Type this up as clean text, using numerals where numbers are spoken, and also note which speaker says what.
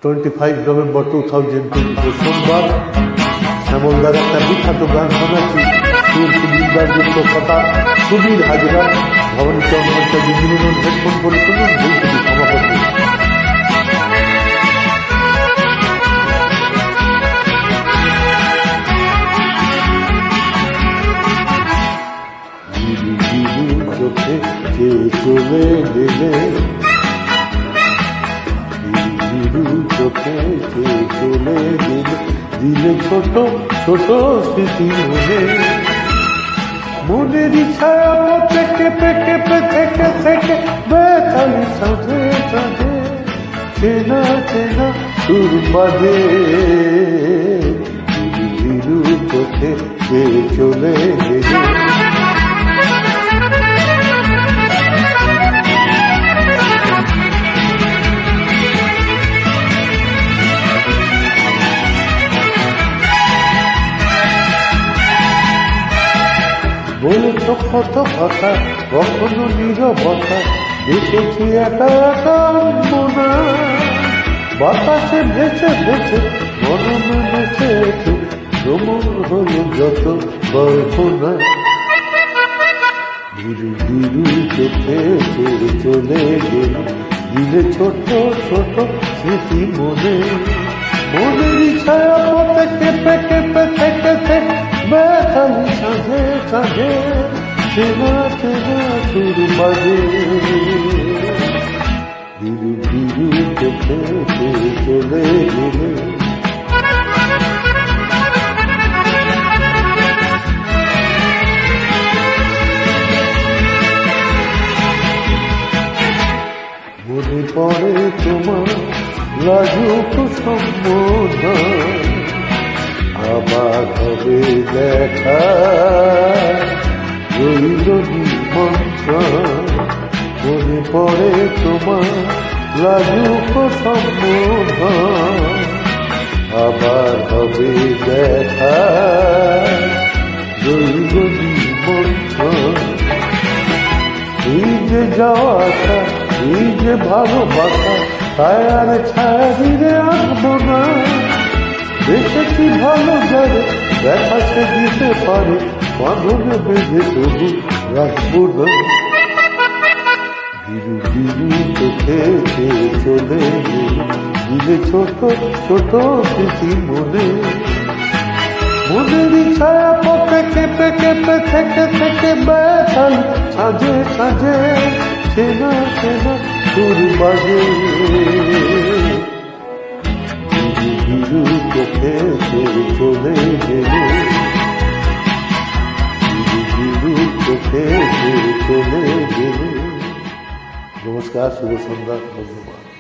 Speaker 1: 25 November 2024 সোমবার শ্যামলদার একটা বিখ্যাত গান শোনাচ্ছি। সুর সুবিন্দারযুক্ত কথা সুবীর হাজরা ভবানী চন্দ্র মিলন হেডফোন করে শুনুন। ভুল থেকে ক্ষমা করবেন। চোখে কে চলে গেলে, চোখে কে চলে গেলে, দিলে ছোট ছোট স্মৃতি মনের ছায়া পথে কেঁপে কেঁপে থেকে থেকে বেতালি সাঁঝে সাঁঝে চেনা চেনা সুর বাজে। চোখে কে চলে গেলে, বলেছ কত কথা, কখনো নীরবতা, দেখেছি একা একা মনা, বাতাসে ভেসে ভেসে মনমে নেচেছে ভ্রমণ হল যত কল্পনা। ধীরু ধীরু চোখে চলে গেল, দিলে ছোট ছোট স্মৃতি মনে, মনের ছায়া পথে কেঁপে কেঁপে থেকে থেকে বেতালি সাঁঝে সাঁঝে চেনা চেনা সুর বাজে। ধীরু ধীরু চোখে চলে গেলে, মনে পড়ে তোমার লাজুক সম্বোধন, আবার হবে দেখা রইল নিমন্ত্রণ। মনে পড়ে তোমার লাজুক সম্বোধন, আবার হবে দেখা রইল নিমন্ত্রণ। এই যে যাওয়া আসা, এই যে ভালোবাসা, তাই আর ছায়া দিলে আঁকবো না। দেখেছি ভালো যাবে দেখা সে দিতে পারে, বাঁধনে বেঁধে তবু রাখবো না। ধীরু ধীরু চোখে চলে গেলে, দিলে ছোট ছোট স্মৃতি মনে, মনের ছায়া পথে কেঁপে কেঁপে থেকে থেকে বেতাল সাঁঝে সাঁঝে চেনা চেনা সুর বাজে। ধীরু চোখে চলে গেলে, ধীরু চোখে চলে গেলে। নমস্কার, শুভ সন্ধ্যা, ধন্যবাদ।